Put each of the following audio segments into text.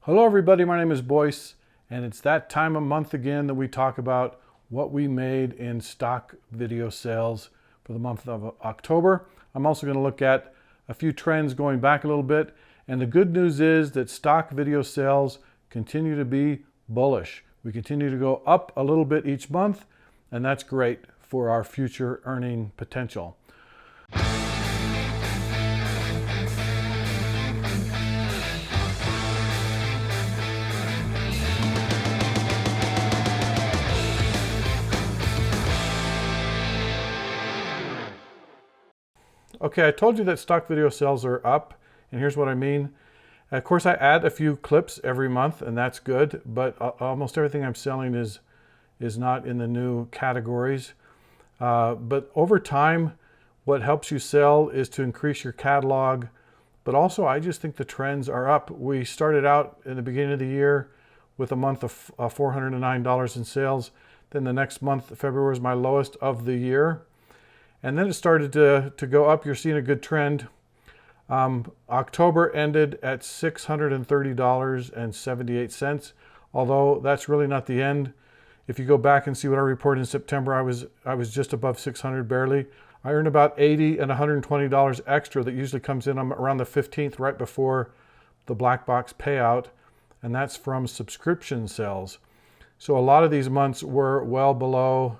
Hello everybody, my name is Boyce, and it's that time of month again that we talk about what we made in stock video sales for the month of October. I'm also going to look at a few trends going back a little bit, and the good news is that stock video sales continue to be bullish. We continue to go up a little bit each month, and that's great for our future earning potential. Okay, I told you that stock video sales are up, and here's what I mean. Of course, I add a few clips every month, and that's good, but almost everything I'm selling is not in the new categories. But over time, what helps you sell is to increase your catalog, but also I just think the trends are up. We started out in the beginning of the year with a month of $409 in sales. Then the next month, February, was my lowest of the year. And then it started to go up. You're seeing a good trend. October ended at $630.78, although that's really not the end. If you go back and see what I reported in September, I was just above 600 barely. I earned about $80 and $120 extra that usually comes in around the 15th, right before the Blackbox payout, and that's from subscription sales. So a lot of these months were well below,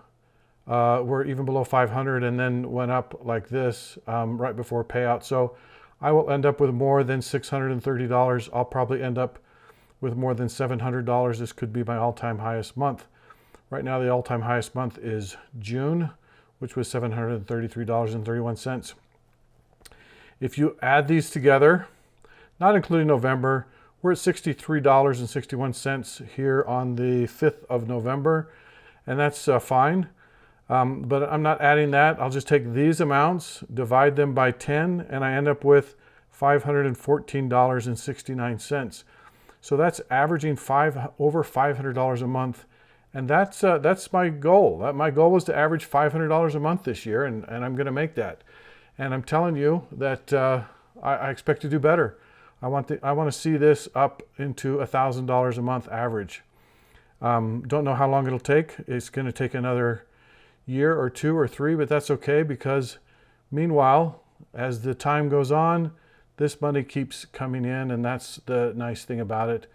were even below 500 and then went up like this right before payout. So I will end up with more than $630. I'll probably end up with more than $700. This could be my all-time highest month. Right now, the all-time highest month is June, which was $733.31. If you add these together, not including November, we're at $63.61 here on the 5th of November, and that's fine. But I'm not adding that. I'll just take these amounts, divide them by 10, and I end up with $514.69. So that's averaging over $500 a month. And that's my goal. My goal was to average $500 a month this year, and I'm going to make that. And I'm telling you that I expect to do better. I want to see this up into $1,000 a month average. Don't know how long it'll take. It's going to take another year or two or three, but that's okay, because meanwhile, as the time goes on, this money keeps coming in, and that's the nice thing about it.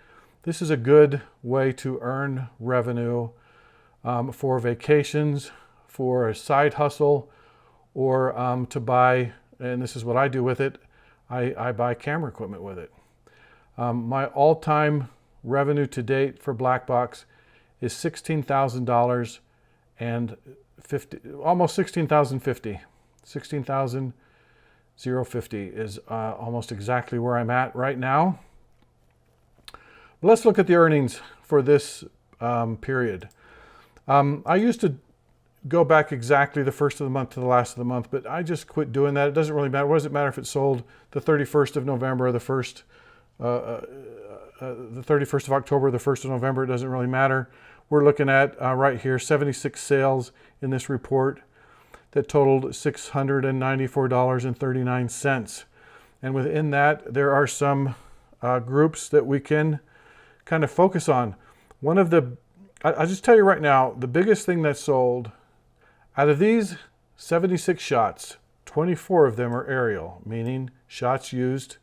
This is a good way to earn revenue for vacations, for a side hustle, or to buy, and this is what I do with it, I buy camera equipment with it. My all-time revenue to date for Blackbox is $16,000 and almost $16,050. $16,050 is almost exactly where I'm at right now. Let's look at the earnings for this period. I used to go back exactly the first of the month to the last of the month, but I just quit doing that. It doesn't really matter. What does it matter if it sold the 31st of November or the 31st of October or the 1st of November? It doesn't really matter. We're looking at right here 76 sales in this report that totaled $694.39. And within that, there are some groups that we can kind of focus on. One of the, I'll just tell you right now, the biggest thing that sold out of these 76 shots, 24 of them are aerial, meaning shots used,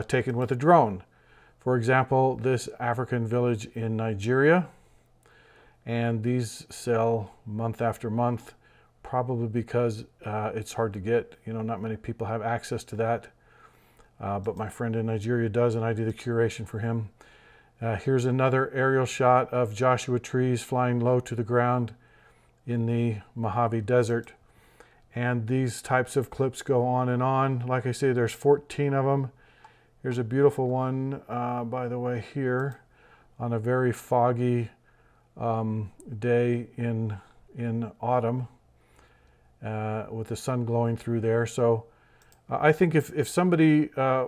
taken with a drone. For example, this African village in Nigeria. And these sell month after month, probably because it's hard to get. You know, not many people have access to that. But my friend in Nigeria does, and I do the curation for him. Here's another aerial shot of Joshua trees flying low to the ground in the Mojave Desert. And these types of clips go on and on. Like I say, there's 14 of them. Here's a beautiful one, by the way, here on a very foggy day in autumn with the sun glowing through there. So I think if somebody, if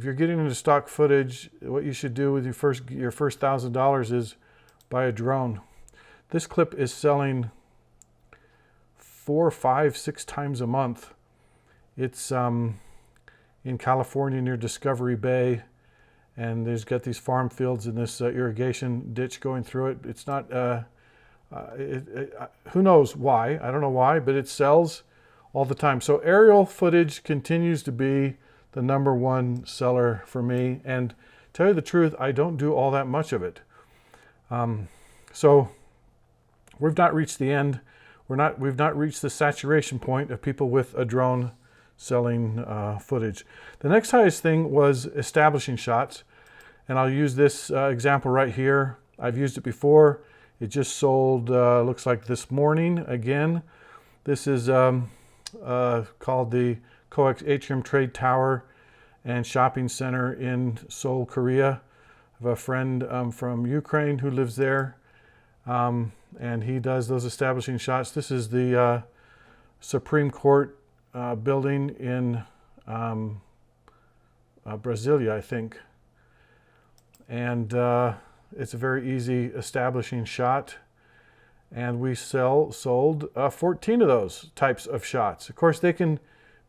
you're getting into stock footage, what you should do with your first $1,000 is buy a drone. This clip is selling 4, 5, 6 times a month. It's in California near Discovery Bay, and there's got these farm fields and this irrigation ditch going through it. It's not, who knows why, I don't know why, but it sells all the time. So aerial footage continues to be the #1 seller for me, and tell you the truth, I don't do all that much of it. So we've not reached the end. We've not reached the saturation point of people with a drone selling footage. The next highest thing was establishing shots, and I'll use this example right here. I've used it before. It just sold, looks like this morning again. This is called the COEX Atrium Trade Tower and Shopping Center in Seoul, Korea. I have a friend from Ukraine who lives there, and he does those establishing shots. This is the Supreme Court building in Brasilia, I think. And it's a very easy establishing shot. And we sold 14 of those types of shots. Of course, they can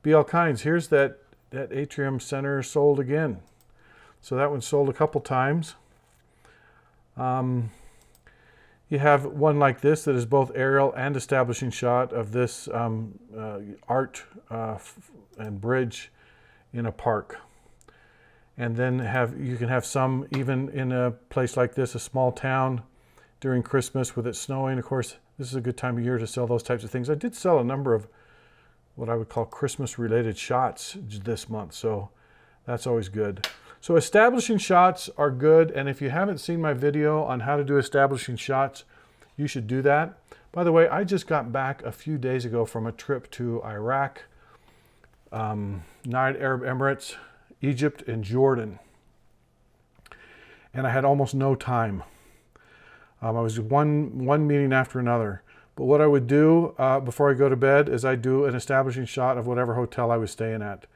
be all kinds. Here's that atrium center sold again. So that one sold a couple times. You have one like this that is both aerial and establishing shot of this art and bridge in a park. And then you can have some even in a place like this, a small town, during Christmas with it snowing. Of course, this is a good time of year to sell those types of things. I did sell a number of what I would call Christmas-related shots this month, so that's always good. So establishing shots are good, and if you haven't seen my video on how to do establishing shots, you should do that. By the way, I just got back a few days ago from a trip to Iraq, United Arab Emirates, Egypt, and Jordan, and I had almost no time. I was one meeting after another. But what I would do before I go to bed is I'd do an establishing shot of whatever hotel I was staying at,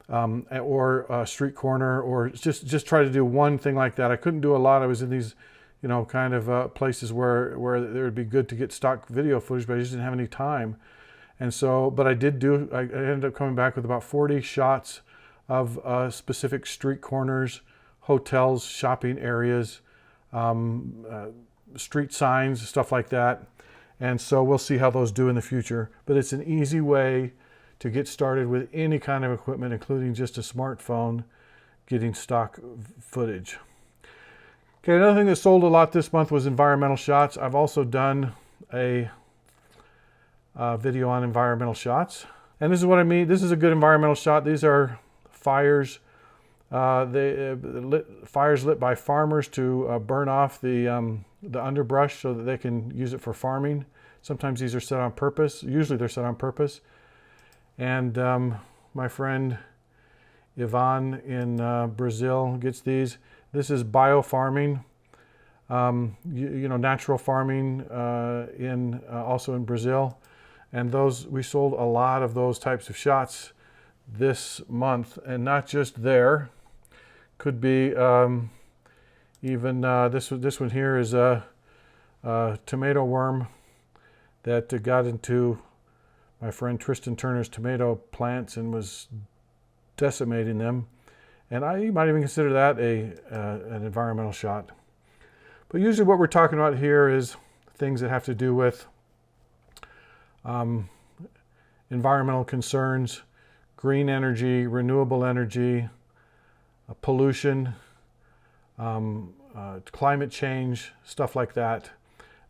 or a street corner, or just try to do one thing like that. I couldn't do a lot. I was in these, kind of places where it would be good to get stock video footage, but I just didn't have any time. And so, but I ended up coming back with about 40 shots of specific street corners, hotels, shopping areas, street signs, stuff like that. And so we'll see how those do in the future. But it's an easy way to get started with any kind of equipment, including just a smartphone, getting stock footage. Okay, another thing that sold a lot this month was environmental shots. I've also done a video on environmental shots. And this is what I mean. This is a good environmental shot. These are fires. Fires lit by farmers to burn off the underbrush so that they can use it for farming. Sometimes these are set on purpose. Usually they're set on purpose. And my friend Ivan in Brazil gets these. This is biofarming, natural farming also in Brazil. And we sold a lot of those types of shots this month, and not just there. Could be even this one here is a tomato worm that got into my friend Tristan Turner's tomato plants and was decimating them. And you might even consider that an environmental shot. But usually what we're talking about here is things that have to do with environmental concerns, green energy, renewable energy, pollution, climate change, stuff like that,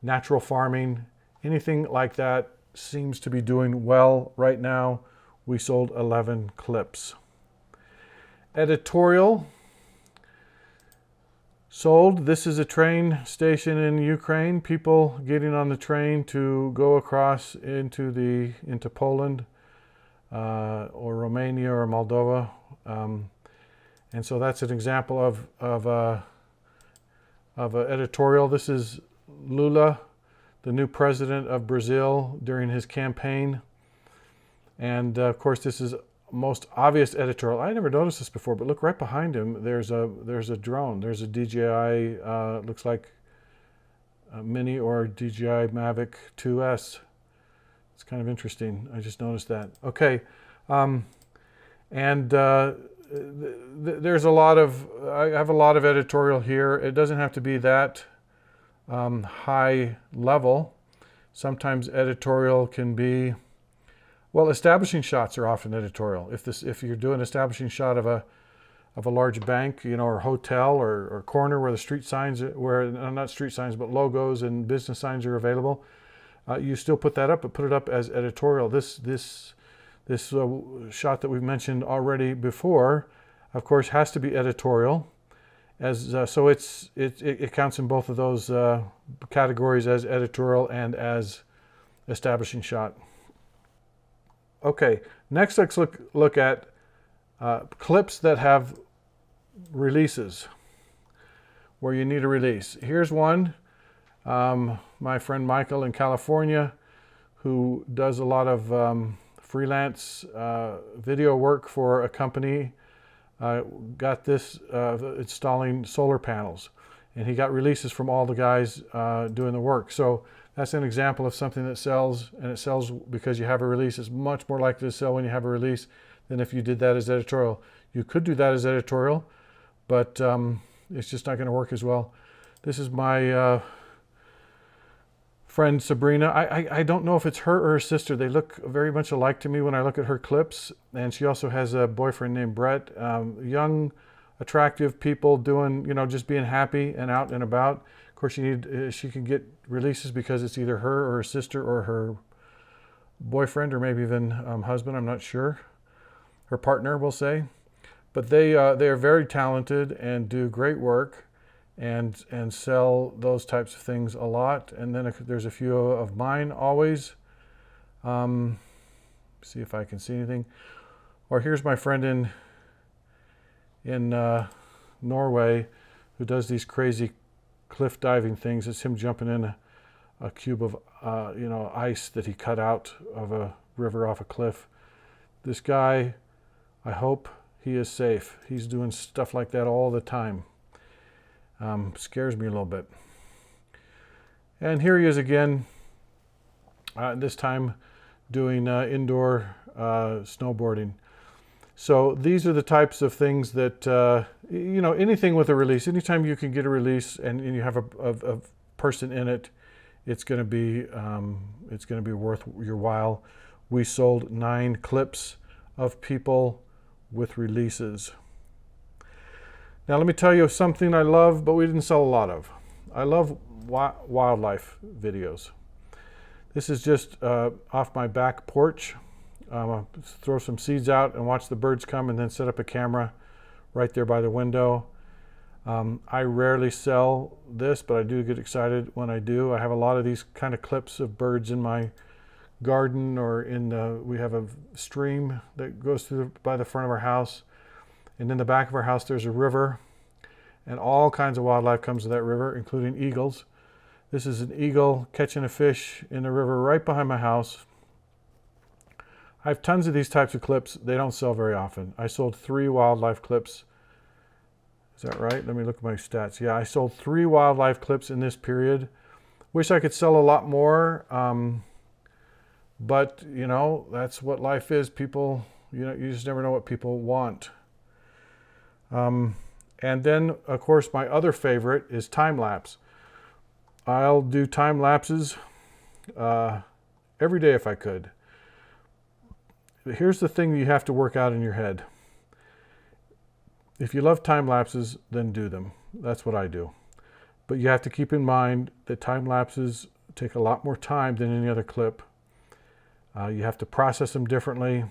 natural farming, anything like that seems to be doing well right now. We sold 11 clips. Editorial sold. This is a train station in Ukraine. People getting on the train to go across into Poland or Romania or Moldova. And so that's an example of an editorial. This is Lula, the new president of Brazil, during his campaign. And of course, this is most obvious editorial. I never noticed this before, but look right behind him. There's a drone. There's a DJI. Looks like a Mini or DJI Mavic 2S. It's kind of interesting. I just noticed that. Okay, and there's a lot of, I have a lot of editorial here. It doesn't have to be that high level. Sometimes editorial can be, well, establishing shots are often editorial. If you're doing an establishing shot of a large bank, you know, or hotel or corner where the street signs, where not street signs, but logos and business signs are available, you still put that up, but put it up as editorial. This shot that we've mentioned already before, of course, has to be editorial, as so it counts in both of those categories as editorial and as establishing shot. Okay, next let's look at clips that have releases, where you need a release. Here's one, my friend Michael in California, who does a lot of freelance video work for a company, got this installing solar panels, and he got releases from all the guys doing the work. So that's an example of something that sells, and it sells because you have a release. It's much more likely to sell when you have a release than if you did that as editorial. You could do that as editorial, but it's just not going to work as well. This is my friend Sabrina. I don't know if it's her or her sister. They look very much alike to me when I look at her clips. And she also has a boyfriend named Brett. Young, attractive people doing, you know, just being happy and out and about. Of course, she can get releases because it's either her or her sister or her boyfriend, or maybe even husband. I'm not sure. Her partner, we'll say. But they are very talented and do great work, and sell those types of things a lot. And then there's a few of mine always. See if I can see anything. Or here's my friend in Norway, who does these crazy cliff diving things. It's him jumping in a cube of ice that he cut out of a river off a cliff. This guy, I hope he is safe. He's doing stuff like that all the time. Scares me a little bit. And here he is again, this time doing indoor snowboarding. So these are the types of things that, anything with a release, anytime you can get a release and you have a person in it, it's going to be worth your while. We sold 9 clips of people with releases. Now let me tell you something I love, but we didn't sell a lot of. I love wildlife videos. This is just off my back porch. I'll throw some seeds out and watch the birds come, and then set up a camera right there by the window. I rarely sell this, but I do get excited when I do. I have a lot of these kind of clips of birds in my garden, or we have a stream that goes through by the front of our house, and in the back of our house there's a river, and all kinds of wildlife comes to that river, including eagles. This is an eagle catching a fish in the river right behind my house. I have tons of these types of clips. They don't sell very often. I sold 3 wildlife clips. Is that right? Let me look at my stats. Yeah, I sold 3 wildlife clips in this period. Wish I could sell a lot more. But, that's what life is. People, you just never know what people want. And then, of course, my other favorite is time lapse. I'll do time lapses every day if I could. But here's the thing that you have to work out in your head. If you love time lapses, then do them. That's what I do. But you have to keep in mind that time lapses take a lot more time than any other clip. You have to process them differently.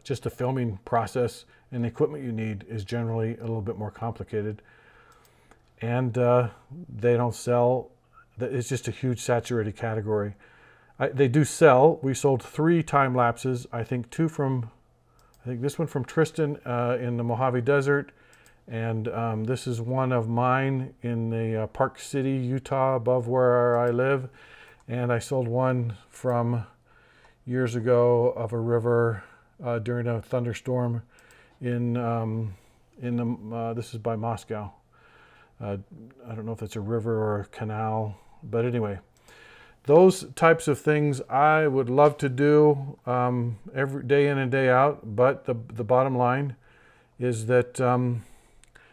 Just the filming process and the equipment you need is generally a little bit more complicated. And they don't sell. It's just a huge saturated category. They do sell. We sold 3 time lapses. I think this one from Tristan in the Mojave Desert. And this is one of mine in the Park City, Utah, above where I live. And I sold one from years ago of a river during a thunderstorm this is by Moscow. I don't know if it's a river or a canal, but anyway. those types of things I would love to do every day in and day out, but the bottom line is that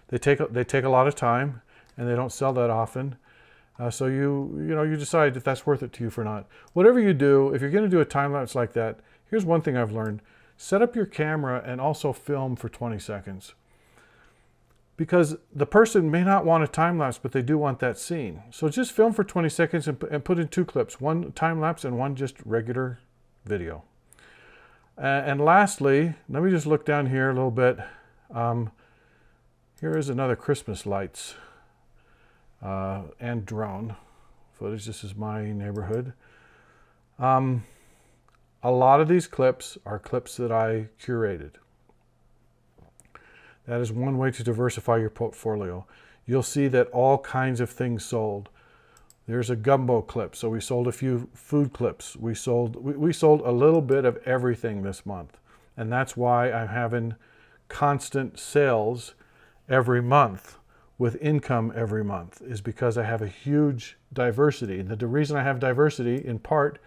they take a lot of time and they don't sell that often. So you decide if that's worth it to you or not. Whatever you do, if you're going to do a time lapse like that, here's one thing I've learned: set up your camera and also film for 20 seconds. Because the person may not want a time lapse, but they do want that scene. So just film for 20 seconds and put in 2 clips, one time lapse and one just regular video. And lastly, let me just look down here a little bit. Here is another Christmas lights and drone footage. This is my neighborhood. A lot of these clips are clips that I curated. That is one way to diversify your portfolio. You'll see that all kinds of things sold. There's a gumbo clip, so we sold a few food clips. We sold a little bit of everything this month, and that's why I'm having constant sales every month with income every month, is because I have a huge diversity. And the reason I have diversity, in part,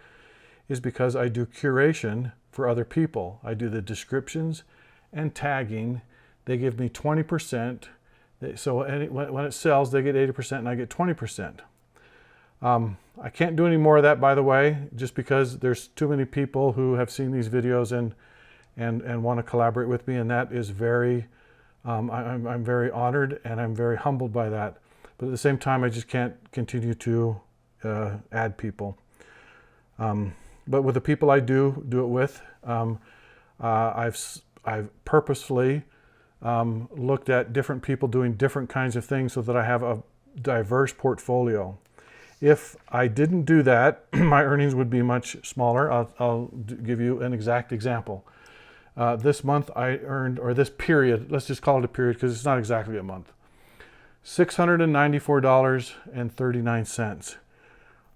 is because I do curation for other people. I do the descriptions and tagging. They give me 20%. So when it sells, they get 80% and I get 20%. I can't do any more of that, by the way, just because there's too many people who have seen these videos and want to collaborate with me, and that is very, I'm very honored and I'm very humbled by that. But at the same time, I just can't continue to add people. But with the people I do it with, I've purposefully looked at different people doing different kinds of things so that I have a diverse portfolio. If I didn't do that, my earnings would be much smaller. I'll give you an exact example. This month I earned, or this period, let's just call it a period because it's not exactly a month, $694.39.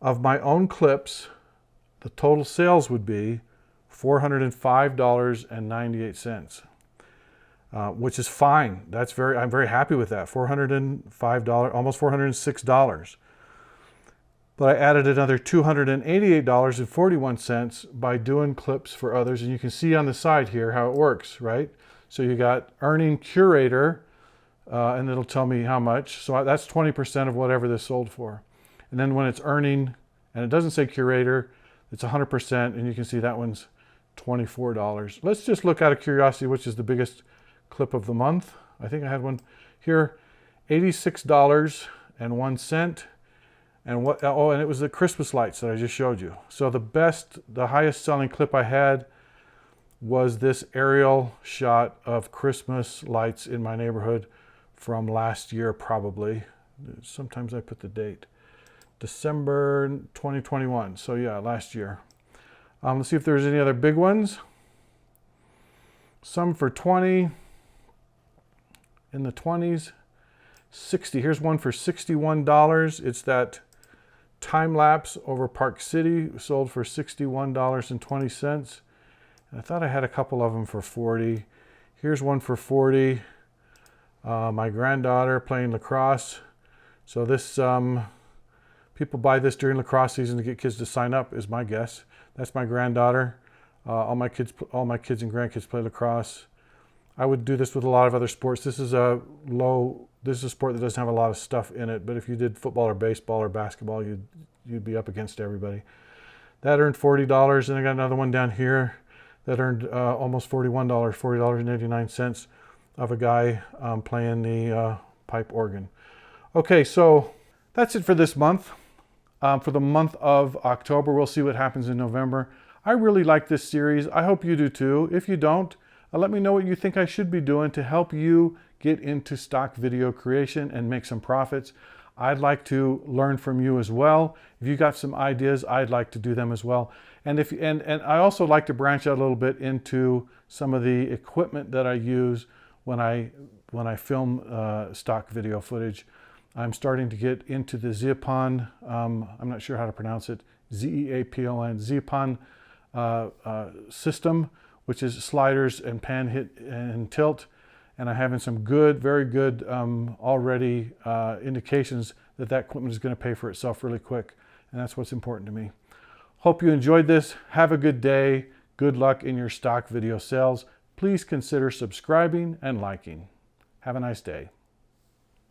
Of my own clips, the total sales would be $405.98. Which is fine. I'm very happy with that. $405, almost $406. But I added another $288.41 by doing clips for others. And you can see on the side here how it works, right? So you got earning curator, and it'll tell me how much. So that's 20% of whatever this sold for. And then when it's earning, and it doesn't say curator, it's 100%, and you can see that one's $24. Let's just look out of curiosity, which is the biggest clip of the month. I think I had one here, $86.01. And and it was the Christmas lights that I just showed you. So the highest selling clip I had was this aerial shot of Christmas lights in my neighborhood from last year, probably. Sometimes I put the date. December 2021. So yeah, last year. Let's see if there's any other big ones. Some for 20, in the 20s, 60. Here's one for $61. It's that time lapse over Park City, sold for $61.20. I thought I had a couple of them for 40. Here's one for 40. My granddaughter playing lacrosse. So this, people buy this during lacrosse season to get kids to sign up, is my guess. That's my granddaughter. All my kids and grandkids play lacrosse. I would do this with a lot of other sports. This is a sport that doesn't have a lot of stuff in it, but if you did football or baseball or basketball, you'd be up against everybody. That earned $40, and I got another one down here that earned almost $41, $40.89 of a guy playing the pipe organ. Okay, so that's it for this month. For the month of October, we'll see what happens in November. I really like this series. I hope you do too. If you don't, let me know what you think I should be doing to help you get into stock video creation and make some profits. I'd like to learn from you as well. If you got some ideas, I'd like to do them as well. And I also like to branch out a little bit into some of the equipment that I use when I film stock video footage. I'm starting to get into the Zeapon, I'm not sure how to pronounce it, Z-E-A-P-O-N, Zeapon system, which is sliders and pan hit and tilt. And I'm having some good, very good already indications that equipment is going to pay for itself really quick. And that's what's important to me. Hope you enjoyed this. Have a good day. Good luck in your stock video sales. Please consider subscribing and liking. Have a nice day.